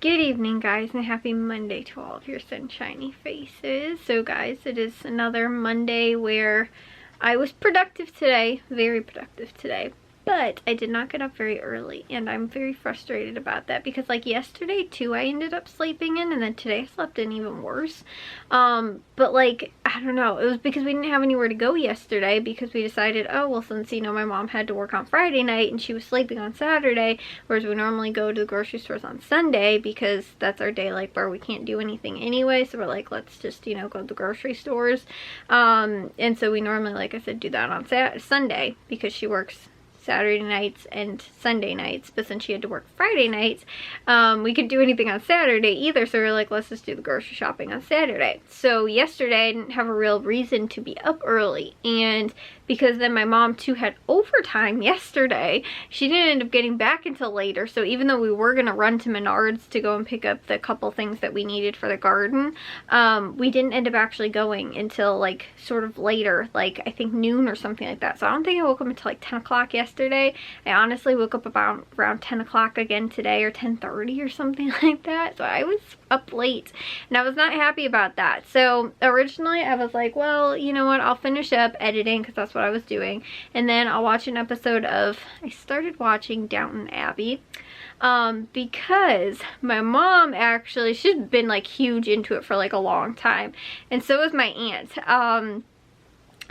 Good evening, guys, and happy Monday to all of your sunshiny faces. So guys, it is another Monday where I was productive today, very productive today, but I did not get up very early, and I'm very frustrated about that because like yesterday too I ended up sleeping in, and then today I slept in even worse. But like, I don't know, it was because we didn't have anywhere to go yesterday because we decided, oh well, since you know my mom had to work on Friday night and she was sleeping on Saturday, whereas we normally go to the grocery stores on Sunday because that's our day like where we can't do anything anyway, so we're like, let's just, you know, go to the grocery stores. And so we normally, like I said, do that on Sunday because she works Saturday nights and Sunday nights, but since she had to work Friday nights, we couldn't do anything on Saturday either, so we were like, let's just do the grocery shopping on Saturday. So yesterday I didn't have a real reason to be up early, and because then my mom too had overtime yesterday, she didn't end up getting back until later. So even though we were gonna run to Menards to go and pick up the couple things that we needed for the garden, we didn't end up actually going until like sort of later, like I think noon or something like that. So I don't think I woke up until like 10 o'clock yesterday. I honestly woke up about around 10 o'clock again today, or 10:30 or something like that. So I was up late and I was not happy about that. So originally I was like, well, you know what, I'll finish up editing because that's what I was doing, and then I'll watch an episode of, I started watching Downton Abbey because my mom actually, she's been like huge into it for like a long time, and so is my aunt.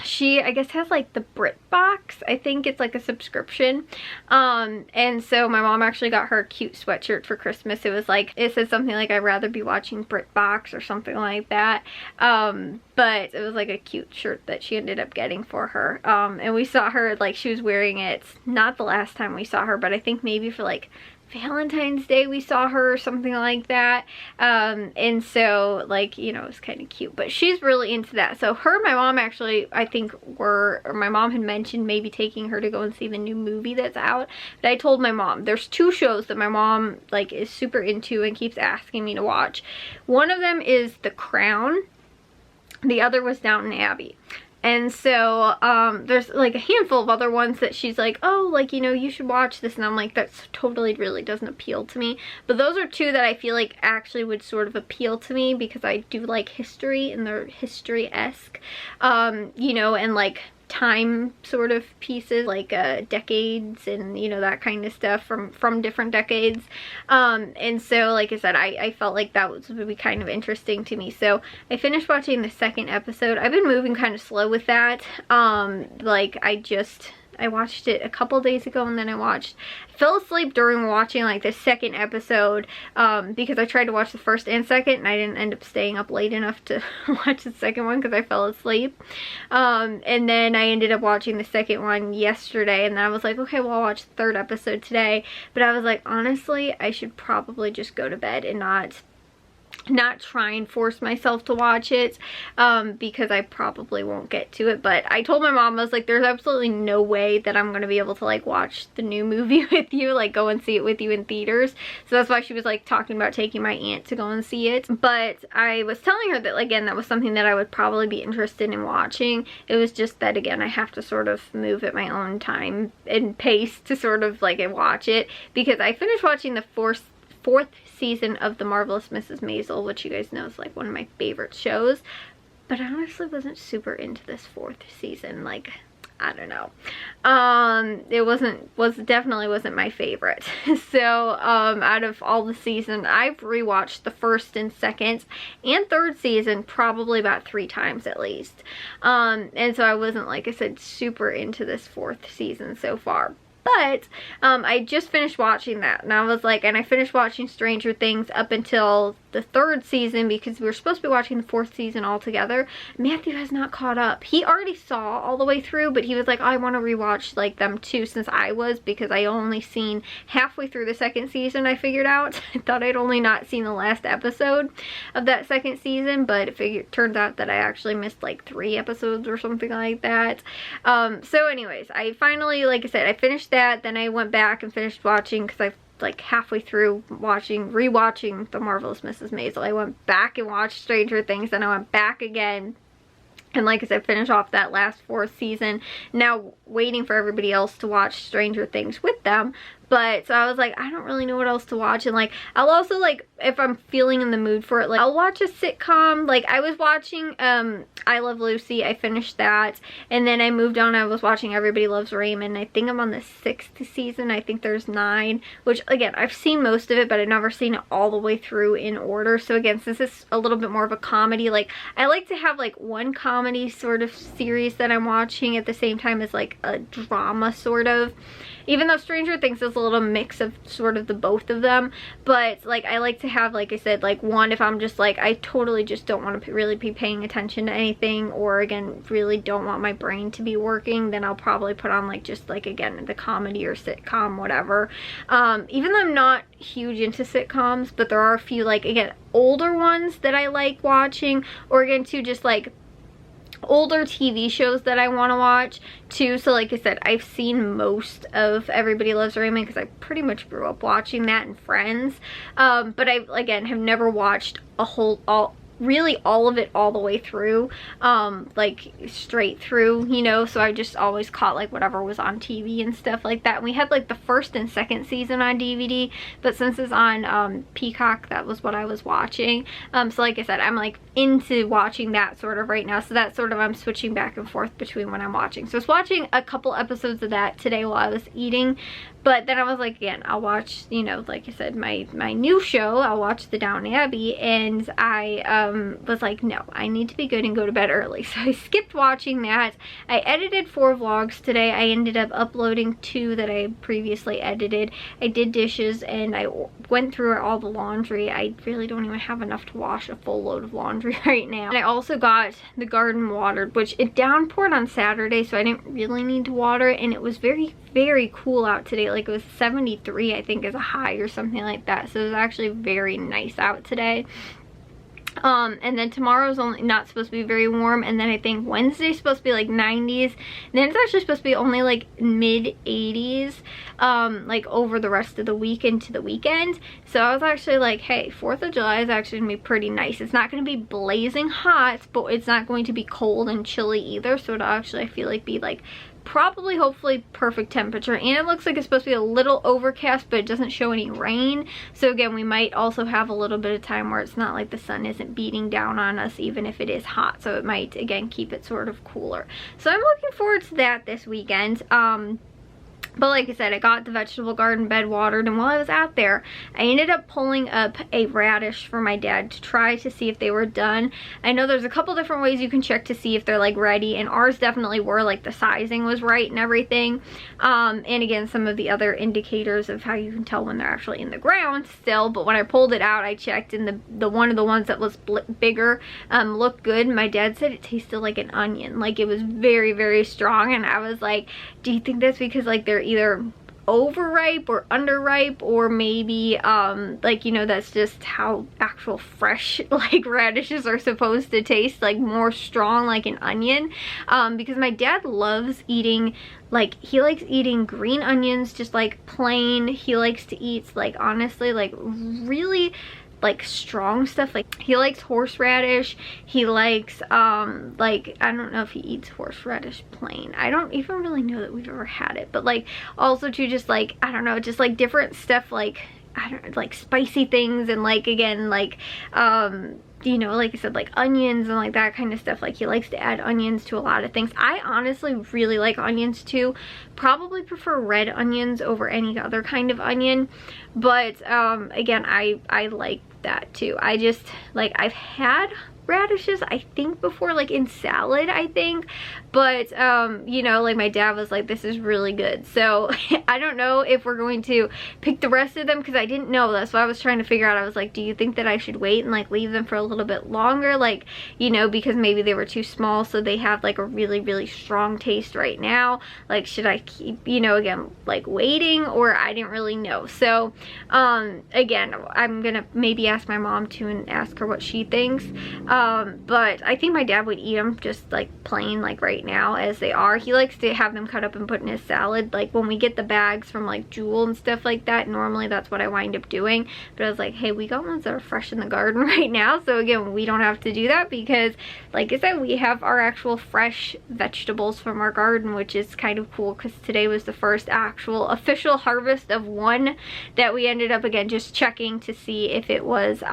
She, I guess, has like the Brit box. I think it's like a subscription. And so my mom actually got her a cute sweatshirt for Christmas. It was like, it said something like, I'd rather be watching Brit box or something like that. But it was like a cute shirt that she ended up getting for her. And we saw her, like, she was wearing it, not the last time we saw her, but I think maybe for like Valentine's Day we saw her or something like that. And so, like, you know, it was kind of cute, but she's really into that. So her and my mom actually, I think or my mom had mentioned maybe taking her to go and see the new movie that's out, but I told my mom there's two shows that my mom like is super into and keeps asking me to watch. One of them is The Crown, the other was Downton Abbey. And so there's like a handful of other ones that she's like, oh, like, you know, you should watch this, and I'm like, that's totally really doesn't appeal to me. But those are two that I feel like actually would sort of appeal to me because I do like history, and they're history-esque, you know, and like time sort of pieces, like decades and, you know, that kind of stuff from different decades. And so, like I said, I felt like that would be kind of interesting to me. So I finished watching the second episode. I've been moving kind of slow with that. Like I watched it a couple days ago, and then I fell asleep during watching like the second episode because I tried to watch the first and second, and I didn't end up staying up late enough to watch the second one because I fell asleep. And then I ended up watching the second one yesterday, and then I was like, okay, well, I'll watch the third episode today. But I was like, honestly, I should probably just go to bed and not try and force myself to watch it because I probably won't get to it. But I told my mom, I was like, there's absolutely no way that I'm gonna be able to like watch the new movie with you, like go and see it with you in theaters. So that's why she was like talking about taking my aunt to go and see it. But I was telling her that, again, that was something that I would probably be interested in watching. It was just that, again, I have to sort of move at my own time and pace to sort of like watch it, because I finished watching the fourth season of The Marvelous Mrs. Maisel, which you guys know is like one of my favorite shows, but I honestly wasn't super into this fourth season. Like, I don't know, it definitely wasn't my favorite. So out of all the season, I've rewatched the first and second and third season probably about 3 times at least, and so I wasn't, like I said, super into this fourth season so far. But I just finished watching that, and I was like, and I finished watching Stranger Things up until the 3rd season because we were supposed to be watching the 4th season all together. Matthew has not caught up. He already saw all the way through, but he was like, oh, I want to rewatch like them too, since I was, because I only seen halfway through the 2nd season. I figured out I thought I'd only not seen the last episode of that 2nd season, but it turns out that I actually missed like 3 episodes or something like that. So anyways, I finally, like I said, I finished that. Then I went back and finished watching, because I like halfway through rewatching The Marvelous Mrs. Maisel, I went back and watched Stranger Things, and I went back again And like I said, finish off that last 4th season. Now waiting for everybody else to watch Stranger Things with them. But so I was like, I don't really know what else to watch. And like, I'll also like, if I'm feeling in the mood for it, like I'll watch a sitcom. Like I was watching I Love Lucy. I finished that, and then I moved on. I was watching Everybody Loves Raymond. I think I'm on the 6th season. I think there's 9, which again, I've seen most of it, but I've never seen it all the way through in order. So again, since it's a little bit more of a comedy, like I like to have like one comedy sort of series that I'm watching at the same time as like a drama sort of. Even though Stranger Things is a little mix of sort of the both of them, but like I like to have, like I said, like one if I'm just like, I totally just don't want to really be paying attention to anything, or again, really don't want my brain to be working, then I'll probably put on like just like, again, the comedy or sitcom, whatever. Even though I'm not huge into sitcoms, but there are a few, like again, older ones that I like watching, or again too, just like older TV shows that I want to watch too. So like I said, I've seen most of Everybody Loves Raymond because I pretty much grew up watching that and Friends, but I again have never watched really all of it all the way through, like straight through, you know, so I just always caught like whatever was on TV and stuff like that. And we had like the 1st and 2nd season on DVD, but since it's on Peacock, that was what I was watching. So like I said, I'm like into watching that sort of right now, so that's sort of, I'm switching back and forth between when I'm watching. So I was watching a couple episodes of that today while I was eating, but then I was like, again, I'll watch, you know, like I said, my new show, I'll watch the Downton Abbey, and I was like, no, I need to be good and go to bed early. So I skipped watching that. I edited 4 vlogs today. I ended up uploading 2 that I previously edited. I did dishes, and I went through all the laundry. I really don't even have enough to wash a full load of laundry right now. And I also got the garden watered, which it downpoured on Saturday, so I didn't really need to water it, and it was very cool out today. Like it was 73, I think, as a high or something like that, so it was actually very nice out today. And then tomorrow's only not supposed to be very warm, and then I think Wednesday's supposed to be like 90s, and then it's actually supposed to be only like mid 80s like over the rest of the week into the weekend. So I was actually like, hey, 4th of July is actually gonna be pretty nice. It's not gonna be blazing hot, but it's not going to be cold and chilly either, so it'll actually, I feel like, be like probably, hopefully, perfect temperature. And it looks like it's supposed to be a little overcast, but it doesn't show any rain. So again, we might also have a little bit of time where it's not like the sun isn't beating down on us, even if it is hot. So it might, again, keep it sort of cooler. So I'm looking forward to that this weekend. But like I said, I got the vegetable garden bed watered, and while I was out there, I ended up pulling up a radish for my dad to try to see if they were done. I know there's a couple different ways you can check to see if they're like ready, and ours definitely were, like the sizing was right and everything. And again, some of the other indicators of how you can tell when they're actually in the ground still. But when I pulled it out, I checked, and the one of the ones that was bigger looked good. My dad said it tasted like an onion, like it was very strong, and I was like, do you think that's because like they're either overripe or underripe, or maybe like, you know, that's just how actual fresh like radishes are supposed to taste, like more strong like an onion, because my dad loves eating, like he likes eating green onions just like plain. He likes to eat, like, honestly, like really like strong stuff. Like he likes horseradish. He likes like, I don't know if he eats horseradish plain. I don't even really know that we've ever had it, but like also too, just like, I don't know, just like different stuff, like I don't know, like spicy things, and like again, like you know, like I said, like onions and like that kind of stuff. Like he likes to add onions to a lot of things. I honestly really like onions too. Probably prefer red onions over any other kind of onion, but again, I like that too. I just, like, I've had radishes, I think, before, like in salad, I think, but you know, like my dad was like, this is really good. So I don't know if we're going to pick the rest of them, because I didn't know. That's what I was trying to figure out. I was like, do you think that I should wait and like leave them for a little bit longer, like, you know, because maybe they were too small, so they have like a really strong taste right now, like should I keep, you know, again, like waiting, or I didn't really know. So again, I'm gonna maybe ask my mom too and ask her what she thinks. But I think my dad would eat them just like plain, like right now as they are. He likes to have them cut up and put in his salad. Like when we get the bags from like Jewel and stuff like that, normally that's what I wind up doing. But I was like, hey, we got ones that are fresh in the garden right now. So again, we don't have to do that because like I said, we have our actual fresh vegetables from our garden, which is kind of cool because today was the first actual official harvest of one that we ended up, again, just checking to see if it was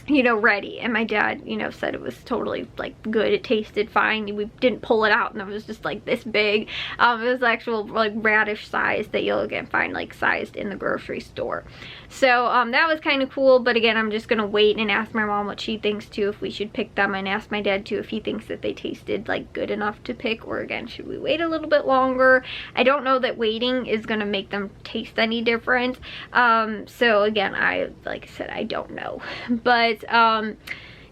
you know, ready. And my dad, you know, said it was totally like good. It tasted fine. We didn't pull it out and it was just like this big. It was actual like radish size that you'll again find like sized in the grocery store. So that was kind of cool. But again, I'm just gonna wait and ask my mom what she thinks too, if we should pick them, and ask my dad too if he thinks that they tasted like good enough to pick, or again, should we wait a little bit longer? I don't know that waiting is gonna make them taste any different. So again, like I said, I don't know. But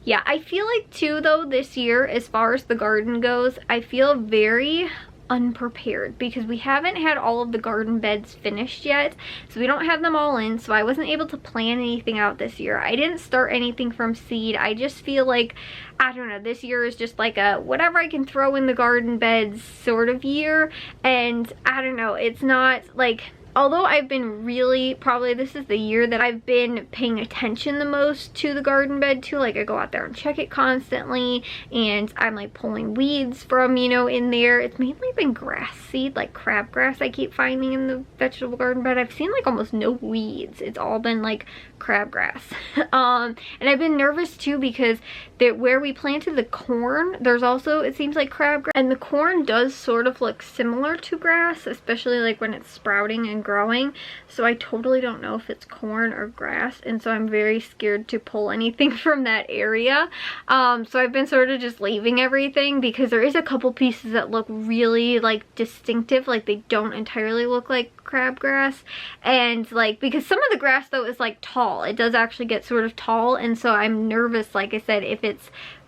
yeah, I feel like too though this year, as far as the garden goes, I feel very unprepared because we haven't had all of the garden beds finished yet, so we don't have them all in, so I wasn't able to plan anything out this year. I didn't start anything from seed. I just feel like, I don't know, this year is just like a whatever I can throw in the garden beds sort of year. And I don't know, it's not like, although I've been really, probably this is the year that I've been paying attention the most to the garden bed too. Like I go out there and check it constantly, and I'm like pulling weeds from, you know, in there. It's mainly been grass seed, like crabgrass I keep finding in the vegetable garden bed. I've seen like almost no weeds. It's all been like crabgrass. And I've been nervous too because where we planted the corn, there's also, it seems like crabgrass, and the corn does sort of look similar to grass, especially like when it's sprouting and growing. So I totally don't know if it's corn or grass, and so I'm very scared to pull anything from that area. So I've been sort of just leaving everything because there is a couple pieces that look really like distinctive, like they don't entirely look like crabgrass. And like, because some of the grass though is like tall, it does actually get sort of tall, and so I'm nervous, like I said, if it's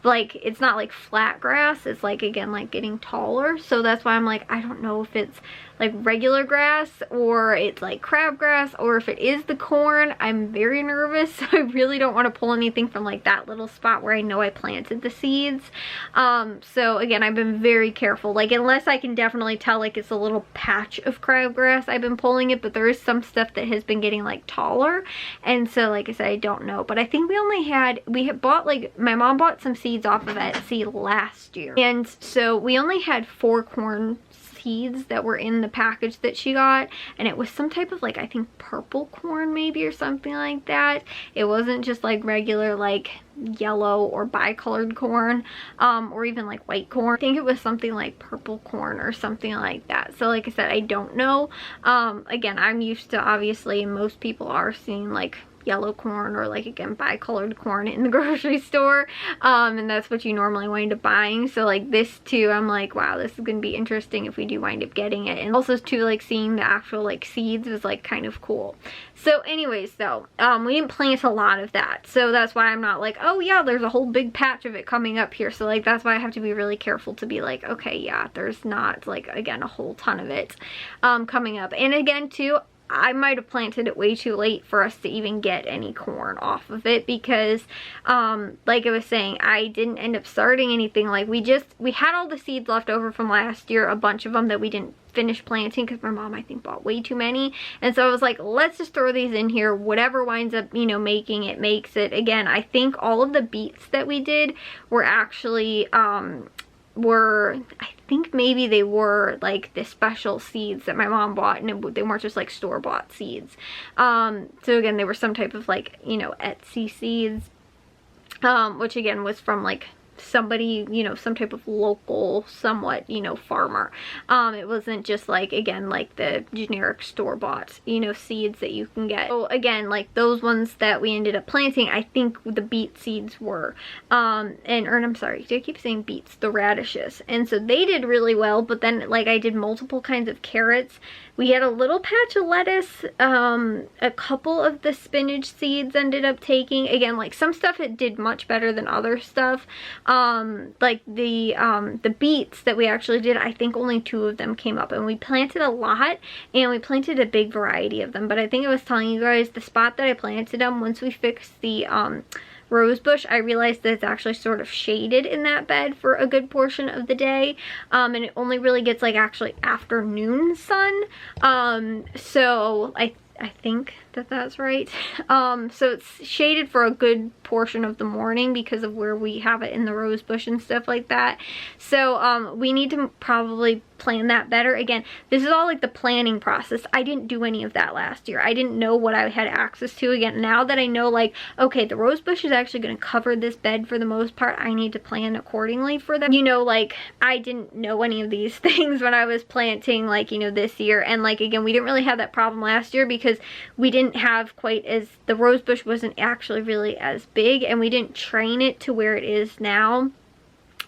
like, it's not like flat grass, it's like, again, like getting taller. So that's why I'm like, I don't know if it's like regular grass or it's like crabgrass, or if it is the corn. I'm very nervous. So I really don't want to pull anything from like that little spot where I know I planted the seeds. So again, I've been very careful, like unless I can definitely tell like it's a little patch of crabgrass, I've been pulling it, but there is some stuff that has been getting like taller. And so like I said, I don't know, but I think we had bought, like my mom bought some seeds off of Etsy last year, and so we only had 4 corn seeds that were in the package that she got, and it was some type of like, I think purple corn maybe or something like that. It wasn't just like regular like yellow or bicolored corn, or even like white corn. I think it was something like purple corn or something like that. So like I said, I don't know. Again, I'm used to, obviously most people are seeing like yellow corn or like, again, bicolored corn in the grocery store, and that's what you normally wind up buying. So like this too, I'm like, wow, this is gonna be interesting if we do wind up getting it. And also too, like seeing the actual like seeds was like kind of cool. So anyways though, we didn't plant a lot of that, so that's why I'm not like, oh yeah, there's a whole big patch of it coming up here. So like that's why I have to be really careful to be like, okay, yeah, there's not like, again, a whole ton of it coming up. And again too, I might have planted it way too late for us to even get any corn off of it, because like I was saying, I didn't end up starting anything. Like we had all the seeds left over from last year, a bunch of them that we didn't finish planting because my mom, I think, bought way too many. And so I was like, let's just throw these in here, whatever winds up, you know, making it makes it. Again, I think all of the beets that we did were actually I think maybe they were like the special seeds that my mom bought, and they weren't just like store-bought seeds. So again, they were some type of like, you know, Etsy seeds, which again was from like somebody, you know, some type of local, somewhat, you know, farmer. It wasn't just like, again, like the generic store-bought, you know, seeds that you can get. So again, like those ones that we ended up planting, I think the beet seeds were, or I'm sorry, did I keep saying beets? The radishes. And so they did really well, but then like I did multiple kinds of carrots. We had a little patch of lettuce, a couple of the spinach seeds ended up taking. Again, like some stuff it did much better than other stuff. Like the beets that we actually did, I think only 2 of them came up, and we planted a lot, and we planted a big variety of them. But I think I was telling you guys, the spot that I planted them, once we fixed the rose bush, I realized that it's actually sort of shaded in that bed for a good portion of the day, and it only really gets like actually afternoon sun. So I think that that's right. So it's shaded for a good portion of the morning because of where we have it in the rose bush and stuff like that. So we need to probably plan that better. Again, this is all like the planning process. I didn't do any of that last year. I didn't know what I had access to. Again, now that I know, like, okay, the rose bush is actually going to cover this bed for the most part, I need to plan accordingly for them. You know, like, I didn't know any of these things when I was planting, like, you know, this year. And like, again, we didn't really have that problem last year because we didn't have quite as, the rose bush wasn't actually really as big, and we didn't train it to where it is now.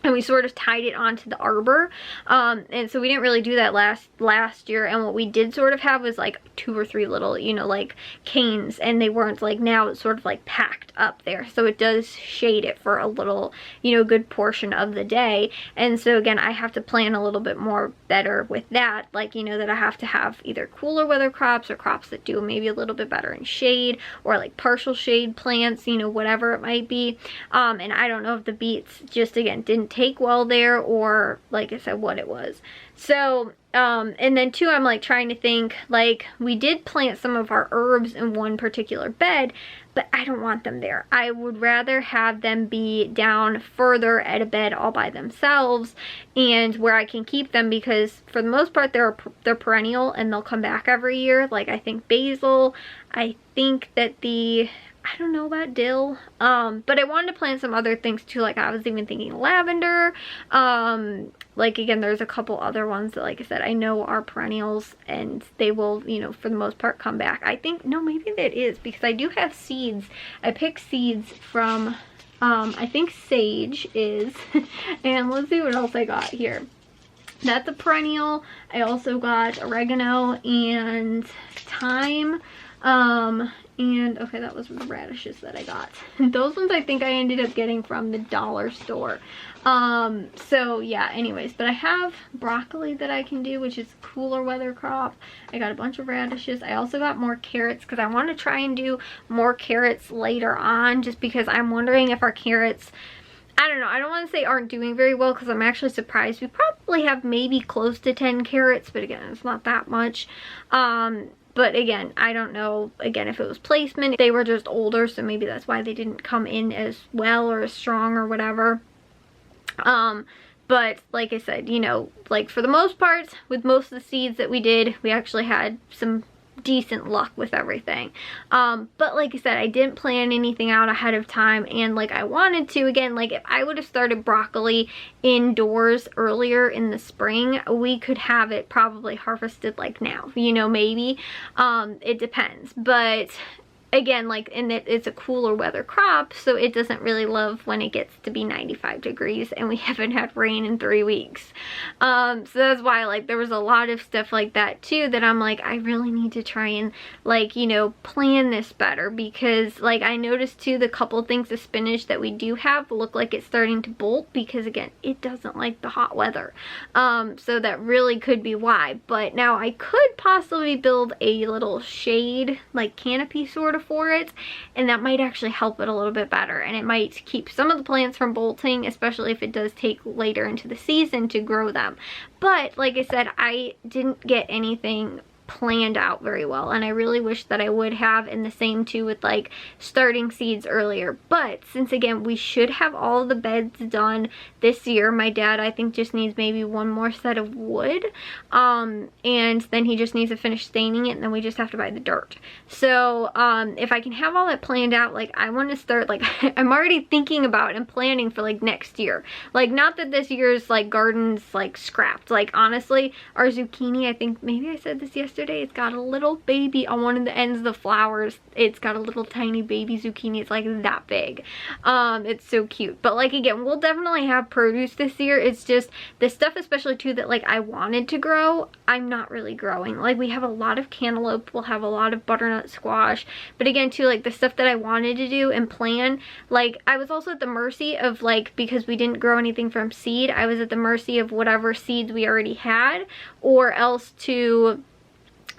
And we sort of tied it onto the arbor, and so we didn't really do that last year. And what we did sort of have was like 2 or 3 little, you know, like canes, and they weren't like, now it's sort of like packed up there, so it does shade it for a little, you know, good portion of the day. And so again, I have to plan a little bit more better with that, like, you know, that I have to have either cooler weather crops or crops that do maybe a little bit better in shade, or like partial shade plants, you know, whatever it might be. And I don't know if the beets just, again, didn't take well there, or like I said, what it was. So and then too, I'm like trying to think, like, we did plant some of our herbs in one particular bed, but I don't want them there. I would rather have them be down further at a bed all by themselves, and where I can keep them, because for the most part they're perennial and they'll come back every year. Like, I think basil, I think that I don't know about dill, but I wanted to plant some other things too. Like, I was even thinking lavender. Like, again, there's a couple other ones that, like I said, I know are perennials, and they will, you know, for the most part come back. I think, no, maybe that is, because I do have seeds. I picked seeds from, I think sage is, and let's see what else I got here. That's a perennial. I also got oregano and thyme. And okay, that was the radishes that I got. Those ones I think I ended up getting from the dollar store. So yeah, anyways, but I have broccoli that I can do, which is a cooler weather crop. I got a bunch of radishes. I also got more carrots because I want to try and do more carrots later on, just because I'm wondering if our carrots, I don't know, I don't want to say aren't doing very well, because I'm actually surprised. We probably have maybe close to 10 carrots, but again, it's not that much. But again, I don't know, again, if it was placement, if they were just older, so maybe that's why they didn't come in as well or as strong or whatever. But like I said, you know, like for the most part, with most of the seeds that we did, we actually had some decent luck with everything. But like I said, I didn't plan anything out ahead of time, and like I wanted to. Again, like if I would have started broccoli indoors earlier in the spring, we could have it probably harvested like now, you know, maybe. It depends, but again, like, and it's a cooler weather crop, so it doesn't really love when it gets to be 95 degrees, and we haven't had rain in 3 weeks. So that's why, like, there was a lot of stuff like that too that I'm like, I really need to try and, like, you know, plan this better, because like I noticed too, the couple things of spinach that we do have look like it's starting to bolt, because again, it doesn't like the hot weather. So that really could be why. But now I could possibly build a little shade, like canopy sort of for it, and that might actually help it a little bit better, and it might keep some of the plants from bolting, especially if it does take later into the season to grow them. But like I said, I didn't get anything planned out very well, and I really wish that I would have, and the same too with like starting seeds earlier. But since again, we should have all the beds done this year, my dad I think just needs maybe one more set of wood, and then he just needs to finish staining it, and then we just have to buy the dirt. So if I can have all that planned out, like I want to start, like I'm already thinking about and planning for like next year. Like, not that this year's like garden's like scrapped, like honestly our zucchini, I think maybe I said this yesterday, it's got a little baby on one of the ends of the flowers. It's got a little tiny baby zucchini. It's like that big. It's so cute. But like again, we'll definitely have produce this year. It's just the stuff, especially too, that like I wanted to grow, I'm not really growing. Like we have a lot of cantaloupe, we'll have a lot of butternut squash, but again too, like the stuff that I wanted to do and plan, like I was also at the mercy of, like, because we didn't grow anything from seed, I was at the mercy of whatever seeds we already had, or else to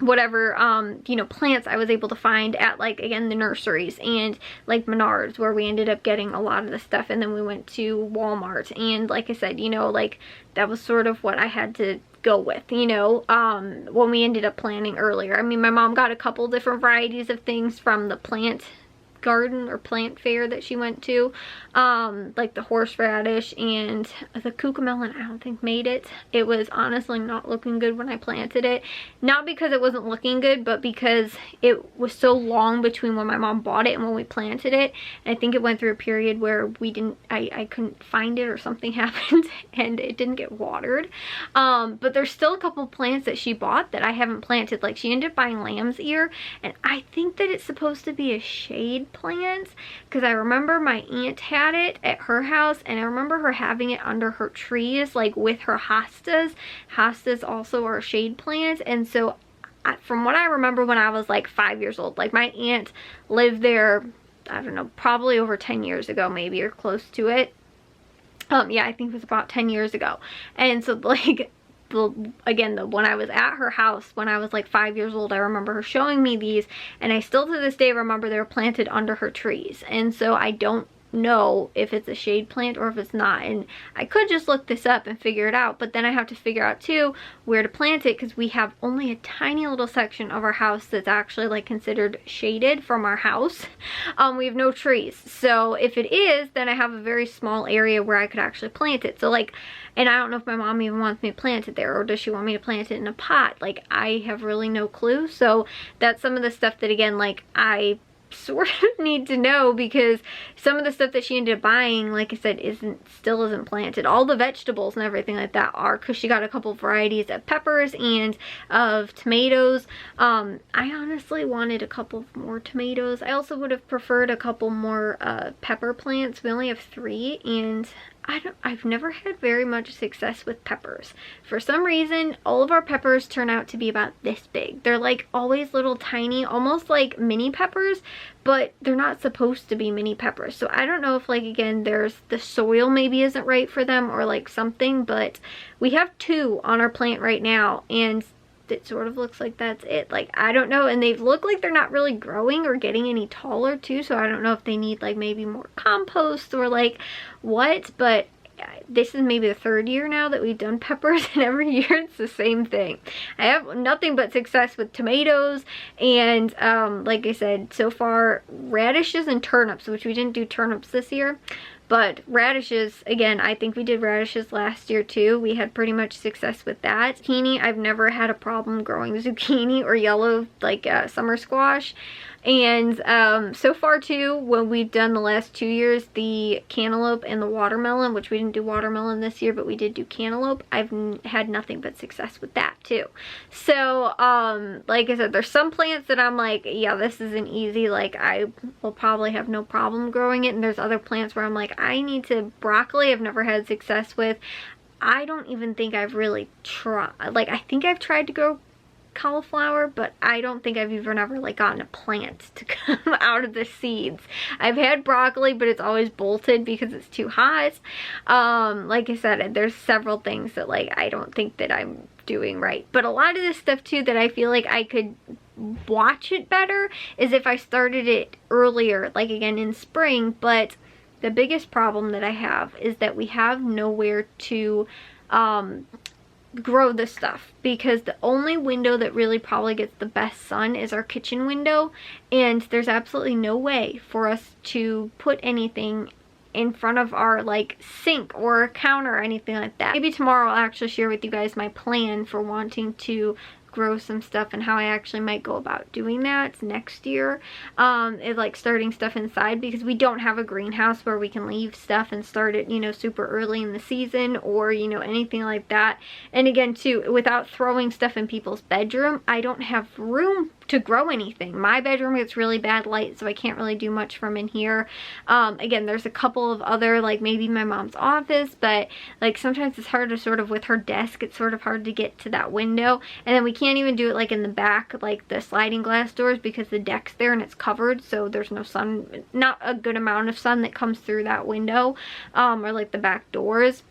whatever you know, plants I was able to find at, like, again, the nurseries and like Menards, where we ended up getting a lot of the stuff. And then we went to Walmart, and like I said, you know, like that was sort of what I had to go with, you know, when we ended up planting earlier. I mean, my mom got a couple different varieties of things from the plant garden or plant fair that she went to, like the horseradish and the cucamelon. I don't think made it. It was honestly not looking good when I planted it, not because it wasn't looking good, but because it was so long between when my mom bought it and when we planted it. And I think it went through a period where we didn't, I couldn't find it, or something happened and it didn't get watered. But there's still a couple plants that she bought that I haven't planted. Like, she ended up buying lamb's ear, and I think that it's supposed to be a shade plant, because I remember my aunt had it at her house, and I remember her having it under her trees, like with her hostas. Hostas also are a shade plant. And so from what I remember when I was like 5 years old, like my aunt lived there, I don't know, probably over 10 years ago maybe, or close to it. Yeah, I think it was about 10 years ago. And so like, again, when I was at her house when I was like 5 years old, I remember her showing me these, and I still to this day remember they were planted under her trees. And so I don't know if it's a shade plant or if it's not, and I could just look this up and figure it out, but then I have to figure out too where to plant it, because we have only a tiny little section of our house that's actually like considered shaded from our house. We have no trees, so if it is, then I have a very small area where I could actually plant it. So like, and I don't know if my mom even wants me to plant it there, or does she want me to plant it in a pot? Like, I have really no clue. So that's some of the stuff that, again, like I sort of need to know, because some of the stuff that she ended up buying, like I said, still isn't planted. All the vegetables and everything like that are, because she got a couple varieties of peppers and of tomatoes. I honestly wanted a couple more tomatoes. I also would have preferred a couple more pepper plants. We only have 3, and I've never had very much success with peppers. For some reason, all of our peppers turn out to be about this big. They're like always little tiny, almost like mini peppers, but they're not supposed to be mini peppers. So I don't know if, like, again, there's the soil maybe isn't right for them, or like something, but we have 2 on our plant right now, and it sort of looks like that's it. Like, I don't know, and they look like they're not really growing or getting any taller too, so I don't know if they need like maybe more compost or like what. But this is maybe the 3rd year now that we've done peppers, and every year it's the same thing. I have nothing but success with tomatoes, and like I said, so far radishes and turnips, which we didn't do turnips this year. But radishes, again, I think we did radishes last year too. We had pretty much success with that. Zucchini, I've never had a problem growing zucchini or yellow, like summer squash. And so far too, when we've done the last 2 years, the cantaloupe and the watermelon, which we didn't do watermelon this year, but we did do cantaloupe, I've had nothing but success with that too. So like I said, there's some plants that I'm like, yeah, this isn't easy, like I will probably have no problem growing it. And there's other plants where I'm like, I need to, broccoli I've never had success with. I don't even think I've really tried, like I think I've tried to grow cauliflower, but I don't think I've even ever like gotten a plant to come out of the seeds. I've had broccoli, but it's always bolted because it's too hot. Like I said, there's several things that like I don't think that I'm doing right. But a lot of this stuff too that I feel like I could watch it better is if I started it earlier, like again in spring. But the biggest problem that I have is that we have nowhere to grow this stuff, because the only window that really probably gets the best sun is our kitchen window, and there's absolutely no way for us to put anything in front of our like sink or a counter or anything like that. Maybe tomorrow I'll actually share with you guys my plan for wanting to grow some stuff and how I actually might go about doing that next year. Is like starting stuff inside, because we don't have a greenhouse where we can leave stuff and start it, you know, super early in the season, or you know, anything like that. And again too, without throwing stuff in people's bedroom, I don't have room to grow anything. My bedroom gets really bad light, so I can't really do much from in here. Again, there's a couple of other, like maybe my mom's office, but like sometimes it's hard to sort of, with her desk, it's sort of hard to get to that window. And then we can't even do it like in the back, like the sliding glass doors, because the deck's there and it's covered, so there's no sun, not a good amount of sun that comes through that window, or like the back doors.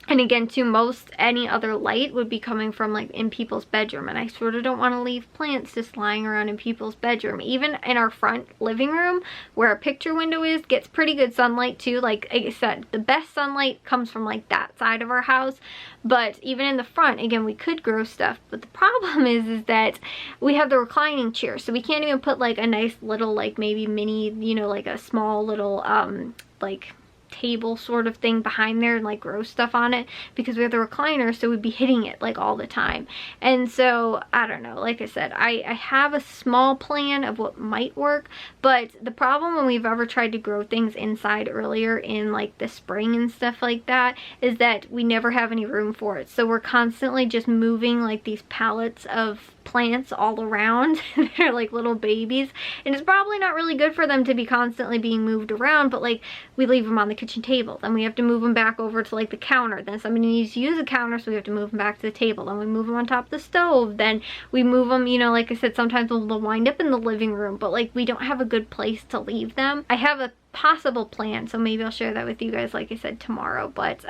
And again, too, most any other light would be coming from like in people's bedroom, and I sort of don't want to leave plants just lying around in people's bedroom. Even in our front living room where our picture window is, gets pretty good sunlight too. Like I said, the best sunlight comes from like that side of our house, but even in the front, again, we could grow stuff, but the problem is that we have the reclining chair, so we can't even put like a nice little like maybe mini, you know, like a small little like table sort of thing behind there and like grow stuff on it, because we have the recliner, so we'd be hitting it like all the time. And so I don't know, like I said, I have a small plan of what might work, but the problem when we've ever tried to grow things inside earlier in like the spring and stuff like that is that we never have any room for it. So we're constantly just moving like these pallets of plants all around. They're like little babies, and it's probably not really good for them to be constantly being moved around, but like we leave them on the kitchen table, then we have to move them back over to like the counter, then somebody needs to use the counter, so we have to move them back to the table, then we move them on top of the stove, then we move them, you know, like I said, sometimes they'll wind up in the living room, but like we don't have a good place to leave them. I have a possible plan, so maybe I'll share that with you guys, like I said, tomorrow. But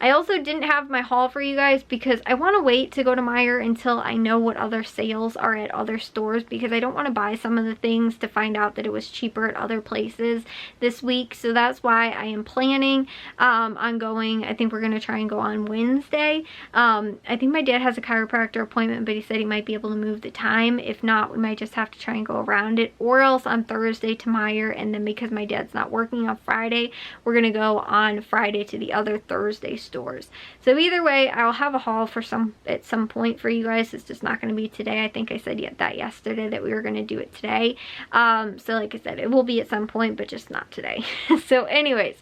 I also didn't have my haul for you guys because I want to wait to go to Meijer until I know what other sales are at other stores, because I don't want to buy some of the things to find out that it was cheaper at other places this week. So that's why I am planning on going. I think we're going to try and go on Wednesday. I think my dad has a chiropractor appointment, but he said he might be able to move the time. If not, we might just have to try and go around it, or else on Thursday to Meijer, and then because my dad's not working on Friday, we're going to go on Friday to the other Thursday stores. So either way, I'll have a haul for at some point for you guys. It's just not going to be today. I think I said that yesterday that we were going to do it today. So like I said, it will be at some point, but just not today. So anyways,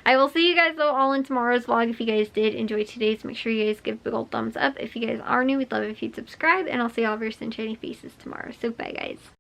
I will see you guys though all in tomorrow's vlog. If you guys did enjoy today's, make sure you guys give a big old thumbs up. If you guys are new, we'd love if you'd subscribe, and I'll see all of your sunshiny faces tomorrow. So bye guys.